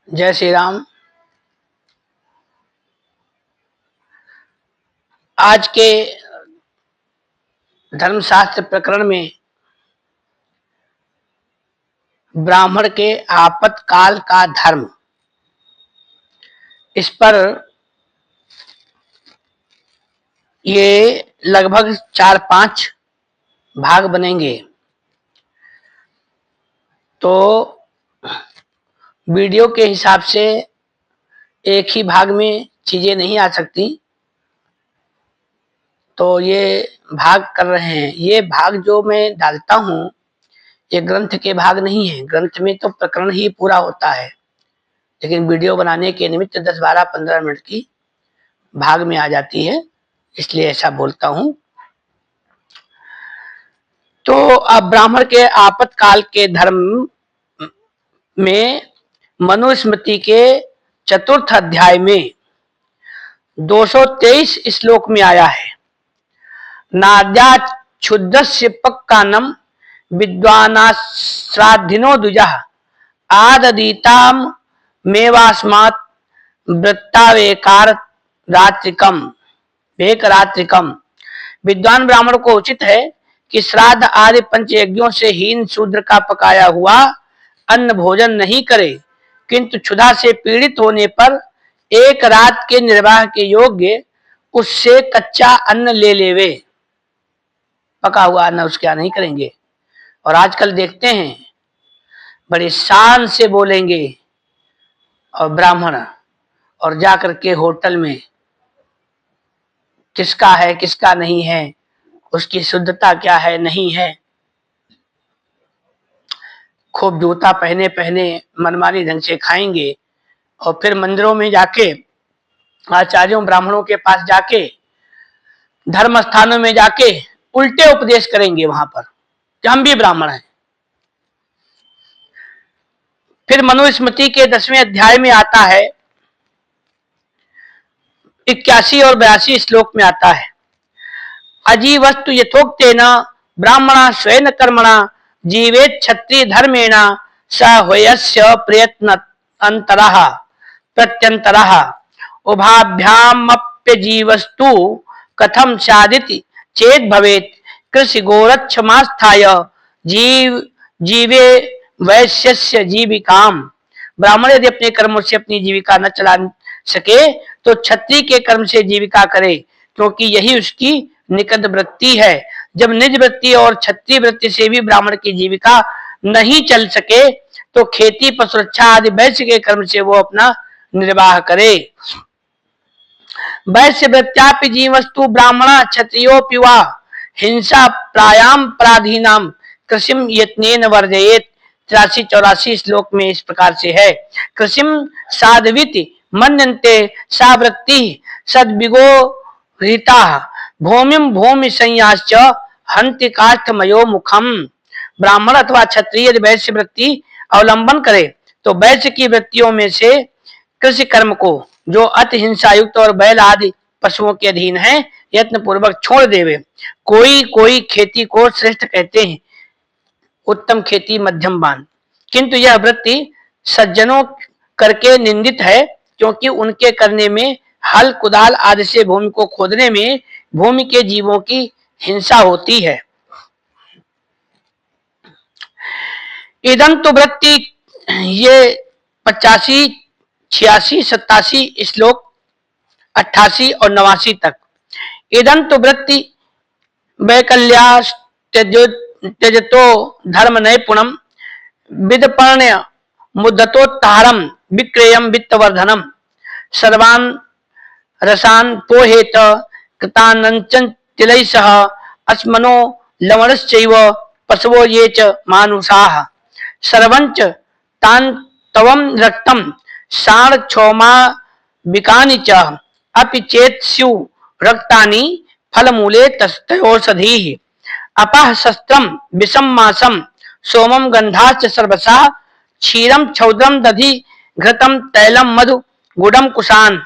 जय श्री राम। आज के धर्मशास्त्र प्रकरण में ब्राह्मण के आपत्काल का धर्म, इस पर ये लगभग 4-5 भाग बनेंगे। तो वीडियो के हिसाब से एक ही भाग में चीजें नहीं आ सकती, तो ये भाग कर रहे हैं। ये भाग जो मैं डालता हूँ ये ग्रंथ के भाग नहीं है। ग्रंथ में तो प्रकरण ही पूरा होता है, लेकिन वीडियो बनाने के निमित्त 10, 12, 15 मिनट की भाग में आ जाती है, इसलिए ऐसा बोलता हूँ। तो अब ब्राह्मण के आपत्काल के धर्म में मनुस्मृति के 4th अध्याय में 223 श्लोक में आया है। नाद्या क्षुद्रस्य पक्कानम विद्वानाश्राद्धिनो द्विजः आददीताम मेवास्मात् वृत्तावेकार रात्रिकम। विद्वान ब्राह्मण को उचित है कि श्राद्ध आदि पंच यज्ञों से हीन शूद्र का पकाया हुआ अन्न भोजन नहीं करे, किंतु क्षुधा से पीड़ित होने पर एक रात के निर्वाह के योग्य उससे कच्चा अन्न ले लेवे। पका हुआ अन्न उसके यहाँ नहीं करेंगे। और आजकल देखते हैं बड़ी शान से बोलेंगे और ब्राह्मण, और जाकर के होटल में किसका है किसका नहीं है, उसकी शुद्धता क्या है नहीं है, खूब जूता पहने पहने मनमानी ढंग से खाएंगे। और फिर मंदिरों में जाके, आचार्यों ब्राह्मणों के पास जाके, धर्म स्थानों में जाके उल्टे उपदेश करेंगे वहां पर कि हम भी ब्राह्मण हैं। फिर मनुस्मृति के 10वें अध्याय में आता है, 81 और 82 श्लोक में आता है, अजीवस्तु यथोक्तेन ब्राह्मणा स्वेन कर्मणा जीवेत क्षत्रिय धर्मेण स होयस्य प्रयत्न अंतरः प्रत्यंतरः उभाभ्यामप्यजीवस्तु कथम स्यादिति चेत भवेत कृषि गोरक्षमास्थाय जीवे वैश्यस्य जीविकाम। ब्राह्मण यदि अपने कर्मों से अपनी जीविका न चला सके तो क्षत्रिय के कर्म से जीविका करे, क्योंकि यही उसकी निकट वृत्ति है। जब निज वृत्ति और क्षत्रिय वृत्ति से भी ब्राह्मण की जीविका नहीं चल सके तो खेती पशुरक्षा आदि वैश्य के कर्म से वो अपना निर्वाह करे। वैश्य वृत्त्यापि जीवस्तु ब्राह्मणा क्षत्रियोऽपि वा हिंसा प्रायाम पराधीनाम कृषिम यत्नेन वर्जयेत। 83-84 श्लोक में इस प्रकार से है, कृषिम साधविति मन्यन्ते सा वृत्ति सद्विगो रीता भूमिम भूमि संयाश्च हंति काष्ठमयो मुखम। ब्राह्मण अथवा क्षत्रिय यदि वैश्य वृत्ति अवलंबन करे तो वैश्य की वृत्तियों में से कृषि कर्म को, जो अति हिंसा युक्त और बैल आदि पशुओं के अधीन है, यत्न पूर्वक छोड़ देवे। कोई कोई खेती को श्रेष्ठ कहते हैं, उत्तम खेती मध्यम बान, किंतु यह वृत्ति सज्जनों करके निंदित है, क्योंकि उनके करने में हल कुदाल आदि से भूमि को खोदने में भूमि के जीवों की हिंसा होती है। इदं तो वृत्ति, ये 85, 86, 87 श्लोक 88 और 89 तक। इदं तो वृत्ति वैकल्या त्यजतो धर्म नैपुणम विदपर्ण्य मुद्दतोत्तारम विक्रेयम वित्तवर्धनम सर्वान रसान पोहेत कृतानंचन तिलै सह अस्मनो लवणश्चैव पशवो ये च मानुषाः सर्वंच तान तवम रक्तम साण क्षोमा विकानि च अपि चेत स्यु रक्तानि फलमूले तस्थौषधीः अपः शस्त्रम विषम मासम सोमम गंधाश्च सर्वसा क्षीरम क्षौद्रम दधि घृतम तैलम मधु गुडम कुशान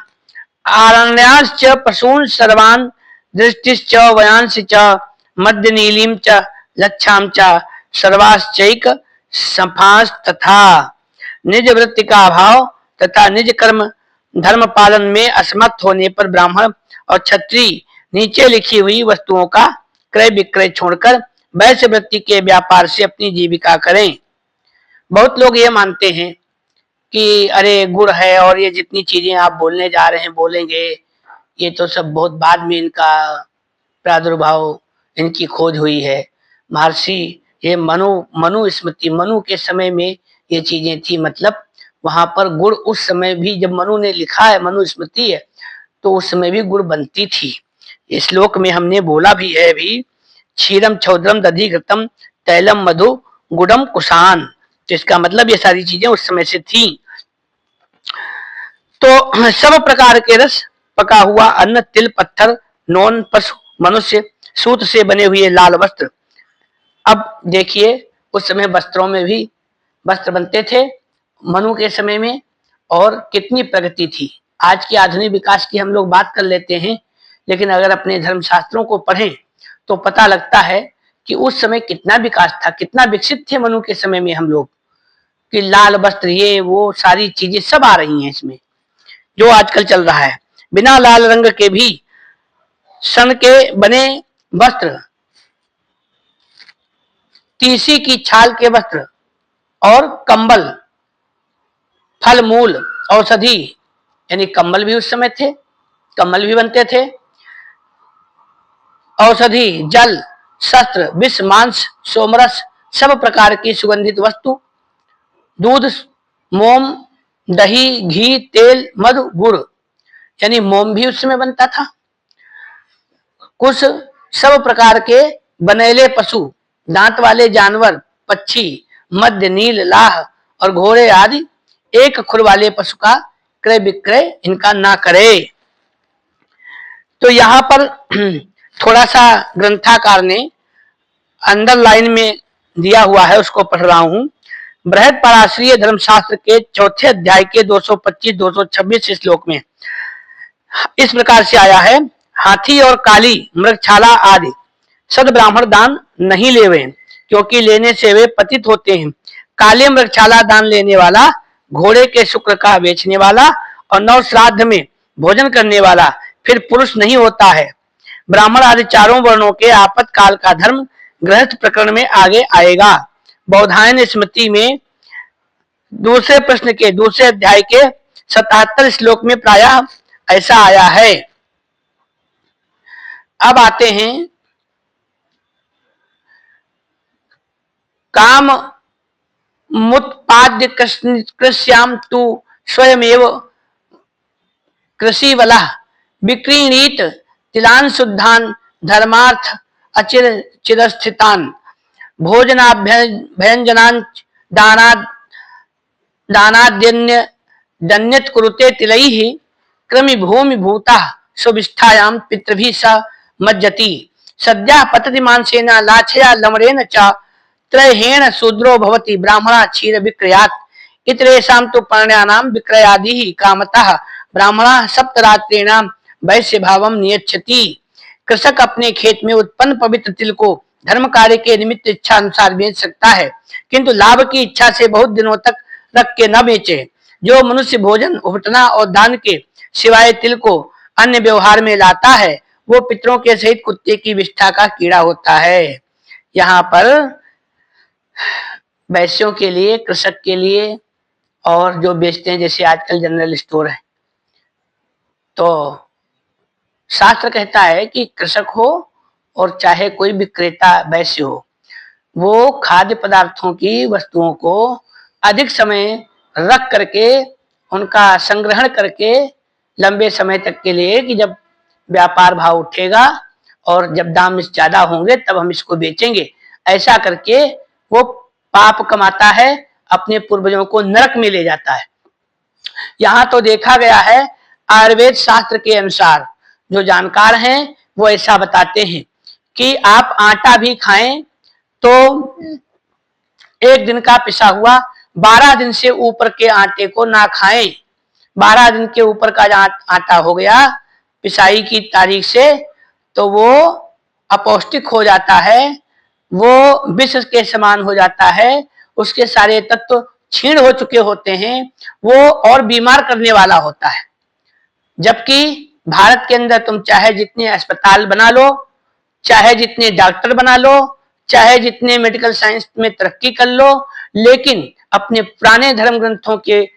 आरण्याश्च पशून् सर्वान् दृष्टिश्च वयांश च मध्य नीलिम च लक्षाम च सर्वाश्चैक सफास तथा। निज वृत्ति का अभाव तथा निज कर्म धर्म पालन में असमर्थ होने पर ब्राह्मण और क्षत्रिय नीचे लिखी हुई वस्तुओं का क्रय विक्रय छोड़कर वैश्य वृत्ति के व्यापार से अपनी जीविका करें। बहुत लोग ये मानते हैं कि अरे गुड़ है और ये जितनी चीजें आप बोलने जा रहे हैं बोलेंगे, ये तो सब बहुत बाद में इनका प्रादुर्भाव, इनकी खोज हुई है। महर्षि ये मनु स्मृति, मनु के समय में ये चीजें थी, मतलब वहां पर गुड़ उस समय भी, जब मनु ने लिखा है, मनु स्मृति है, तो उस समय भी गुड़ बनती थी। इस श्लोक में हमने बोला भी है भी, क्षीरम छौद्रम दधि घृतम तैलम मधु गुड़म कुशान, तो इसका मतलब ये सारी चीजें उस समय से थी। तो सब प्रकार के रस, पका हुआ अन्न, तिल, पत्थर, नौन, पशु, मनुष्य, सूत से बने हुए लाल वस्त्र। अब देखिए उस समय वस्त्रों में भी वस्त्र बनते थे मनु के समय में, और कितनी प्रगति थी। आज की आधुनिक विकास की हम लोग बात कर लेते हैं, लेकिन अगर अपने धर्मशास्त्रों को पढ़ें तो पता लगता है कि उस समय कितना विकास था, कितना विकसित थे मनु के समय में हम लोग, कि लाल वस्त्र, ये वो सारी चीजें सब आ रही हैं इसमें, जो आजकल चल रहा है। बिना लाल रंग के भी सन के बने वस्त्र, तीसी की छाल के वस्त्र और कंबल, फल मूल औषधि, यानी कंबल भी उस समय थे, कंबल भी बनते थे, औषधि, जल, शस्त्र, विष, मांस, सोमरस, सब प्रकार की सुगंधित वस्तु, दूध, मोम, दही, घी, तेल, मधु, गुड़, यानी मोम भी उस समय बनता था। कुछ सब प्रकार के बनेले पशु, दांत वाले जानवर, पक्षी, मध्य, नील, लाह और घोड़े आदि एक खुर वाले पशु का क्रय विक्रय इनका ना करे। तो यहाँ पर थोड़ा सा ग्रंथाकार ने अंदर लाइन में दिया हुआ है, उसको पढ़ रहा हूं। बृहद पराश्रीय धर्मशास्त्र के चौथे अध्याय के 225-226 श्लोक में इस प्रकार से आया है, हाथी और काली मृगछाला आदि सद ब्राह्मण दान नहीं लेवे, क्योंकि लेने से वे पतित होते हैं। काले मृगछाला दान लेने वाला, घोड़े के शुक्र का बेचने वाला और नव श्राद्ध में भोजन करने वाला फिर पुरुष नहीं होता है। ब्राह्मण आदि चारों वर्णों के आपातकाल का धर्म गृहस्थ प्रकरण में आगे आएगा। बौधायन स्मृति में दूसरे प्रश्न के दूसरे अध्याय के 77 श्लोक में प्रायः ऐसा आया है। अब आते हैं काम मुत्पाद्य कृष्याम तु स्वयमेव कृषि वला विक्रीणीत तिलान शुद्धान धर्मार्थ अचिर चिरस्थितान भोजनाभ्यंजनान दानाद्यन्य दन्यत कुरुते तिलैः क्रमि भूमि भूता सुविष्ठायाम पितृभिः स मज्जति सद्यः पतति मांसेन लाछया लमरेण च त्रयेण शूद्रो भवति ब्राह्मणा क्षीर विक्रयात् इतरेषां तु पर्ण्यानां विक्रयादिः कामतः ब्राह्मणा सप्तरात्रीणां वैश्य भावम नियच्छति। कृषक अपने खेत में उत्पन्न पवित्र तिल को धर्म कार्य के निमित्त इच्छा अनुसार बेच सकता है, किंतु लाभ की इच्छा से बहुत दिनों तक रख के न बेचे। जो मनुष्य भोजन, उपटना और दान के सिवाय तिल को अन्य व्यवहार में लाता है, वो पितरों के सहित कुत्ते की विष्ठा का कीड़ा होता है। यहाँ पर वैश्यों के लिए, कृषक के लिए और जो बेचते हैं, जैसे आजकल जनरल स्टोर है, तो शास्त्र कहता है कि कृषक हो और चाहे कोई विक्रेता वैश्य हो, वो खाद्य पदार्थों की वस्तुओं को अधिक समय रख करके उनका संग्रहण करके लंबे समय तक के लिए, कि जब व्यापार भाव उठेगा और जब दाम ज्यादा होंगे तब हम इसको बेचेंगे, ऐसा करके वो पाप कमाता है, अपने पूर्वजों को नरक में ले जाता है। यहाँ तो देखा गया है, आयुर्वेद शास्त्र के अनुसार जो जानकार हैं वो ऐसा बताते हैं कि आप आटा भी खाएं तो एक दिन का पिसा हुआ 12 दिन से ऊपर के आटे को ना खाएं। 12 दिन के ऊपर का आटा हो गया पिसाई की तारीख से, तो वो अपौष्टिक हो जाता है, वो विष के समान हो जाता है, उसके सारे तत्व क्षीण हो चुके होते हैं वो और बीमार करने वाला होता है। जबकि भारत के अंदर तुम चाहे जितने अस्पताल बना लो, चाहे जितने डॉक्टर बना लो, चाहे जितने मेडिकल साइंस में तरक्की कर लो, लेकिन अपने पुराने धर्म ग्रंथों के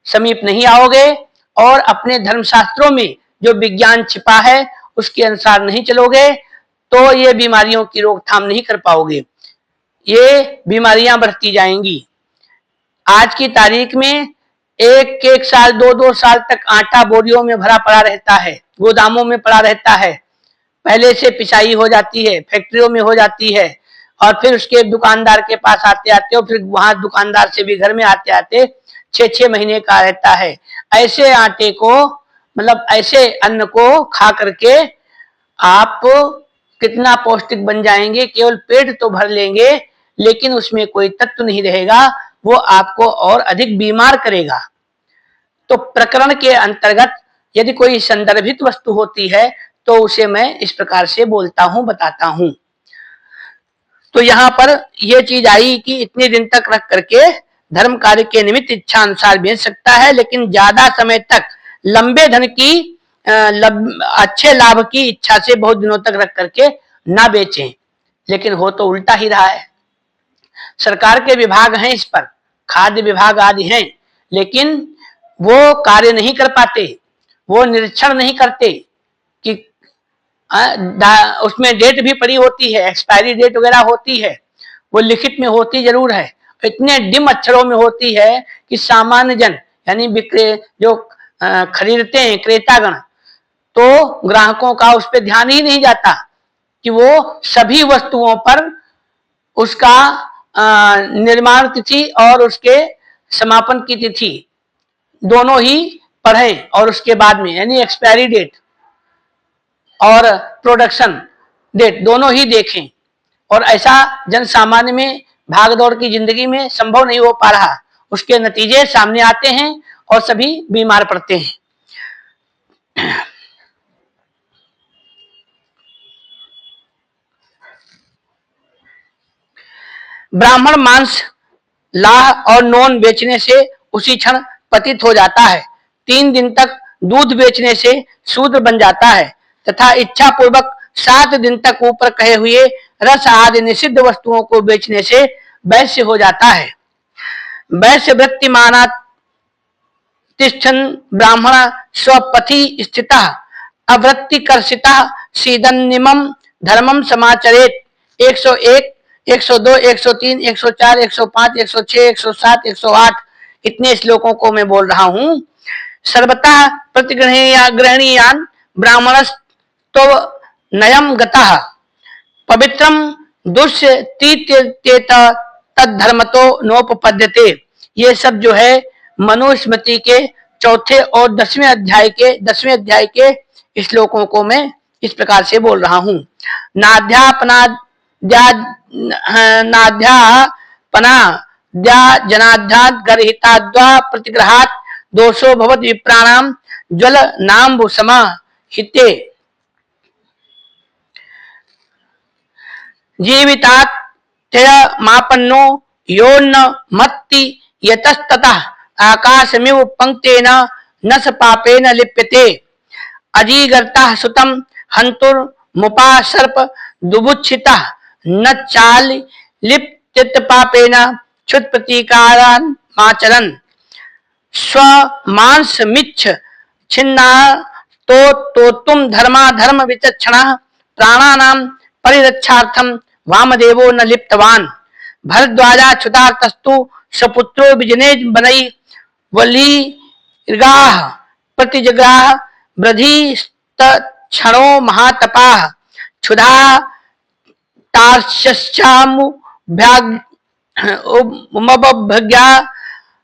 समीप नहीं आओगे और अपने धर्मशास्त्रों में जो विज्ञान छिपा है उसके अनुसार नहीं चलोगे तो ये बीमारियों की रोकथाम नहीं कर पाओगे, ये बीमारियां बढ़ती जाएंगी। आज की तारीख में एक एक साल 2-2 साल तक आटा बोरियों में भरा पड़ा रहता है, गोदामों में पड़ा रहता है, पहले से पिसाई हो जाती है, फैक्ट्रियों में हो जाती है और फिर उसके दुकानदार के पास आते आते और फिर वहां दुकानदार से भी घर में आते आते 6-6 महीने का रहता है। ऐसे आटे को मतलब ऐसे अन्न को खा करके आप कितना पौष्टिक बन जाएंगे, केवल पेट तो भर लेंगे लेकिन उसमें कोई तत्व नहीं रहेगा, वो आपको और अधिक बीमार करेगा। तो प्रकरण के अंतर्गत यदि कोई संदर्भित वस्तु होती है तो उसे मैं इस प्रकार से बोलता हूं, बताता हूं। तो यहाँ पर यह चीज आई कि इतने दिन तक रख करके धर्म कार्य के निमित्त इच्छा अनुसार बेच सकता है, लेकिन ज्यादा समय तक लंबे धन की अच्छे लाभ की इच्छा से बहुत दिनों तक रख करके ना बेचें। लेकिन हो तो उल्टा ही रहा है। सरकार के विभाग हैं इस पर, खाद्य विभाग आदि हैं, लेकिन वो कार्य नहीं कर पाते, वो निरीक्षण नहीं करते कि उसमें डेट भी पड़ी होती है, एक्सपायरी डेट वगैरह होती है, वो लिखित में होती जरूर है, इतने डिम अक्षरों में होती है कि सामान्य जन यानी विक्रय जो खरीदते हैं क्रेतागण, तो ग्राहकों का उस पर ध्यान ही नहीं जाता कि वो सभी वस्तुओं पर उसका निर्माण तिथि और उसके समापन की तिथि दोनों ही पढ़ें और उसके बाद में यानी एक्सपायरी डेट और प्रोडक्शन डेट दोनों ही देखें। और ऐसा जन सामान्य में भागदौड़ की जिंदगी में संभव नहीं हो पा रहा, उसके नतीजे सामने आते हैं और सभी बीमार पड़ते हैं। ब्राह्मण मांस लाह और नोन बेचने से उसी क्षण पतित हो जाता है, 3 दिन तक दूध बेचने से शूद्र बन जाता है तथा इच्छा पूर्वक 7 दिन तक ऊपर कहे हुए रस आदि निषिद्ध वस्तुओं को बेचने से वैश्य हो जाता है। वैश्य वृत्ति मानात तिष्ठन् ब्राह्मण स्वपथि स्थितः अवृत्ति कर्षितः सीदन्निमं धर्मं समाचरेत। 101, 102, 103, 104, 105, 106, 107, 108 इतने श्लोकों को मैं बोल रहा हूं। सर्वतः प्रतिगृहणीयान ब्राह्मणस्तो नयम गतः पवित्रम दुष्यतीत्येत तद्धर्मतो नोपपद्यते। ये सब जो है मनुस्मृति के 4 और 10वें अध्याय के श्लोकों को मैं इस प्रकार से बोल रहा हूं। जनाध्याद गर्हिताद्वा प्रतिग्रहात दोषो भवत विप्राणाम ज्वल नाम्बु समाहिते जीवितात मापन्नो योन्न मत्ति यतस्ततः आकाशमिव पंक्तेन न स पापेन लिप्यते। अजीगर्तः सुतम हंतुर मुपा सर्प दुबुच्छितः न चाल लिप्यत पापेन क्षुत प्रतीकारान माचरन् स्व मांस मिच्छ छिन्ना तो तुम धर्माधर्म विचक्षणः प्राणानां परिरक्षार्थम वामदेवो न लिप्तवान। भरद्वाजाच्युतास्तु सपुत्रो विजने बनई वली प्रतिजग्राह ब्रधिस्तक्षणो महातपाः क्षुधा तार्श्यामुभ्या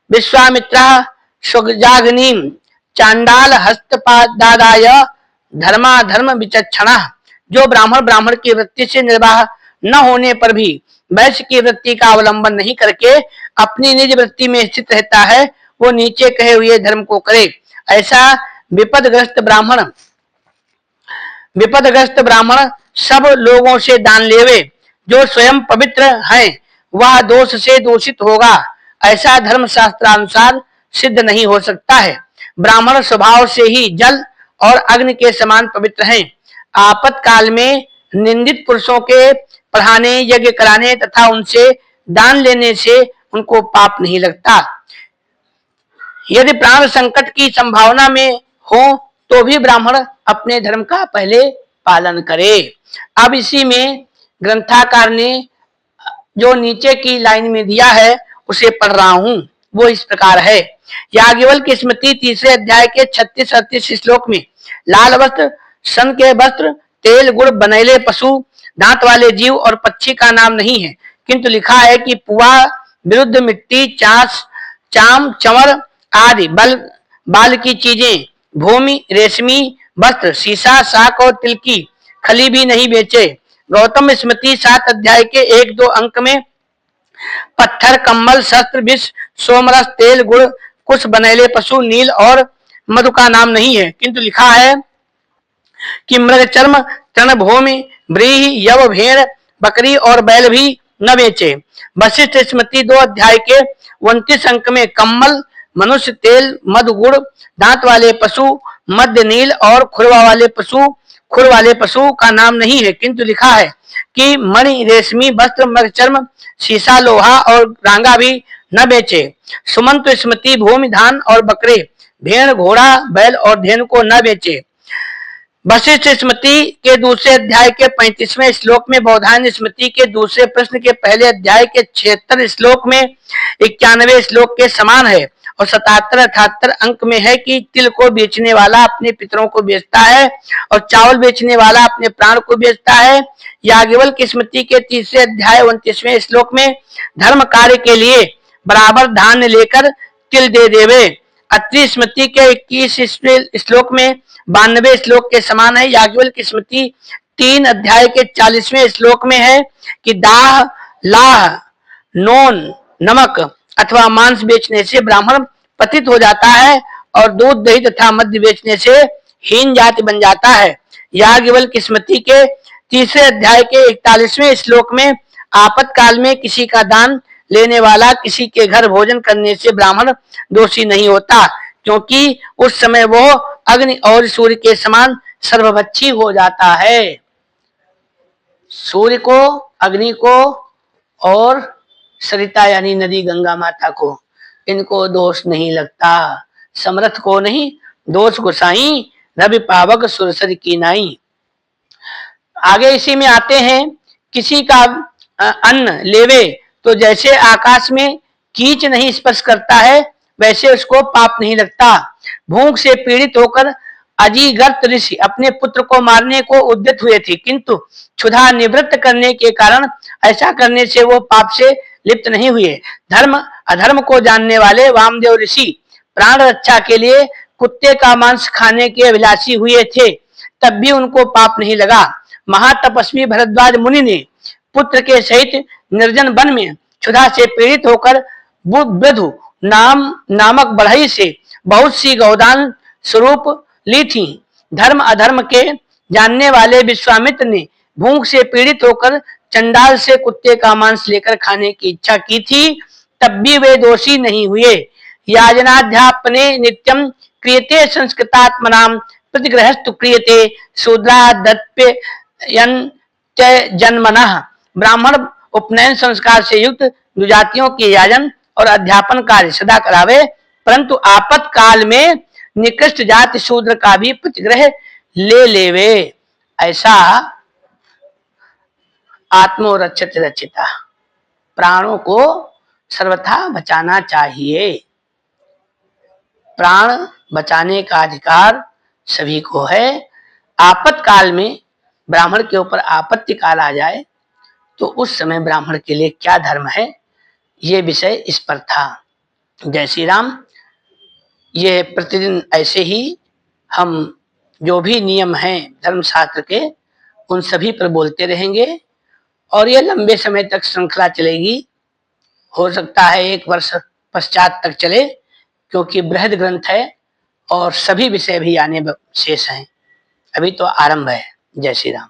विश्वामित्रः स्वजाग्निं चांडाल हस्तपादाय धर्माधर्म विचक्षणः। जो ब्राह्मण की वृत्ति से निर्वाह न होने पर भी वैश्य की वृत्ति का अवलंबन नहीं करके अपनी निज वृत्ति में स्थित रहता है, वो नीचे कहे हुए धर्म को करे। ऐसा विपदग्रस्त ब्राह्मण सब लोगों से दान लेवे। जो स्वयं पवित्र है वह दोष से दूषित होगा, ऐसा धर्म शास्त्रानुसार सिद्ध नहीं हो सकता है। ब्राह्मण स्वभाव से ही जल और अग्नि के समान पवित्र हैं। आपातकाल में निंदित पुरुषों के पढ़ाने, यज्ञ कराने तथा उनसे दान लेने से उनको पाप नहीं लगता। यदि प्राण संकट की संभावना में हो तो भी ब्राह्मण अपने धर्म का पहले पालन करे। अब इसी में ग्रंथाकार ने जो नीचे की लाइन में दिया है उसे पढ़ रहा हूं। वो इस प्रकार है। याज्ञवल्क्य की स्मृति 3 अध्याय के 36-38 श्लोक में लाल वस्त्र, सन के वस्त्र, तेल, गुड़, बनैले पशु, दांत वाले जीव और पक्षी का नाम नहीं है, किंतु लिखा है कि पुआ, विरुद्ध मिट्टी, चास, चाम, चंवर आदि बाल की चीजें, भूमि, रेशमी वस्त्र, सीसा, शाक और तिल की खली भी नहीं बेचे। गौतम स्मृति 7 अध्याय के 1-2 अंक में पत्थर, कम्बल, शस्त्र, विष, सोमरस, तेल, गुड़, कुछ बनैले पशु, नील और मधु का नाम नहीं है, किंतु लिखा है कि मृग चर्म, तृणभूमि, व्रीहि, यव, भेड़, बकरी और बैल भी न बेचे। वशिष्ठ स्मृति 2 अध्याय के 29 अंक में कम्बल, मनुष्य, तेल, मधु, गुड़, दांत वाले पशु, मध्य, नील और खुर वाले पशु का नाम नहीं है, किंतु लिखा है कि मणि, रेशमी वस्त्र, मृगचर्म, सीसा, लोहा और रांगा भी न बेचे। सुमंत स्मृति भूमि, धान और बकरे, भेड़, घोड़ा, बैल और धेनु को न बेचे। वशिष्ठ स्मृति के 2 अध्याय के 35वें श्लोक में, बौधायन स्मृति के 2 प्रश्न के पहले अध्याय के 76 श्लोक में 91 श्लोक के समान है और 77-78 अंक में है कि तिल को बेचने वाला अपने पितरों को बेचता है और चावल बेचने वाला अपने प्राण को बेचता है। याज्ञवल्क्य की स्मृति के 3 अध्याय 29वें श्लोक में धर्म कार्य के लिए बराबर धान्य लेकर तिल दे देवे। अत्रि स्मृति के 21 श्लोक में 92 श्लोक के समान है। याज्ञवल्क्य की स्मृति 3 अध्याय के 40वें श्लोक में है कि दाह, लाह, नोन, नमक अथवा मांस बेचने से ब्राह्मण पतित हो जाता है और दूध, दही तथा मद्य बेचने से हीन जाति बन जाता है। याज्ञवल्क्य की स्मृति के 3 अध्याय के 41वें श्लोक में आपातकाल में किसी का दान लेने वाला किसी के घर भोजन करने से ब्राह्मण दोषी नहीं होता, क्योंकि उस समय वो अग्नि और सूर्य के समान सर्वभक्षी हो जाता है। सूर्य को, अग्नि को और सरिता यानी नदी गंगा माता को, इनको दोष नहीं लगता। समर्थ को नहीं दोष गोसाई, रवि पावक सुरसर की नाई। आगे इसी में आते हैं, किसी का अन्न लेवे तो जैसे आकाश में कीच नहीं स्पर्श करता है वैसे उसको पाप नहीं लगता। भूख से पीड़ित होकर अजिगर्त ऋषि अपने पुत्र को मारने को उद्यत हुए थे, किंतु क्षुधा निवृत्त करने के कारण ऐसा करने से वो पाप से लिप्त नहीं हुए। धर्म अधर्म को जानने वाले वामदेव ऋषि प्राण रक्षा के लिए कुत्ते का मांस खाने के अभिलाषी हुए थे, तब भी उनको पाप नहीं लगा। महातपस्वी भरद्वाज मुनि ने पुत्र के सहित निर्जन वन में क्षुधा से पीड़ित होकर बुद्धु नामक बढ़ई से बहुत सी गौदान स्वरूप ली थी। धर्म अधर्म के जानने वाले विश्वामित्र ने भूख से पीड़ित होकर चंडाल से कुत्ते का मांस लेकर खाने की इच्छा की थी, तब भी वे दोषी नहीं हुए। याजनाध्यापने नित्यम क्रियते संस्कृतात्मनाम प्रतिग्रहस्तु क्रियते शूद्रादप्ययन जन्मनः। ब्राह्मण उपनयन संस्कार से युक्त दुजातियों के याजन और अध्यापन कार्य सदा करावे, परंतु आपातकाल में निकृष्ट जाति शूद्र का भी प्रतिग्रह ले लेवे। ऐसा आत्मोरक्षित रक्षिता, प्राणों को सर्वथा बचाना चाहिए। प्राण बचाने का अधिकार सभी को है। आपातकाल में ब्राह्मण के ऊपर आपत्ति काल आ जाए तो उस समय ब्राह्मण के लिए क्या धर्म है, ये विषय इस पर था। जय श्री राम। ये प्रतिदिन ऐसे ही हम जो भी नियम हैं धर्मशास्त्र के उन सभी पर बोलते रहेंगे और ये लंबे समय तक श्रृंखला चलेगी। हो सकता है 1 वर्ष पश्चात तक चले, क्योंकि बृहद ग्रंथ है और सभी विषय भी आने शेष हैं। अभी तो आरंभ है। जय श्री राम।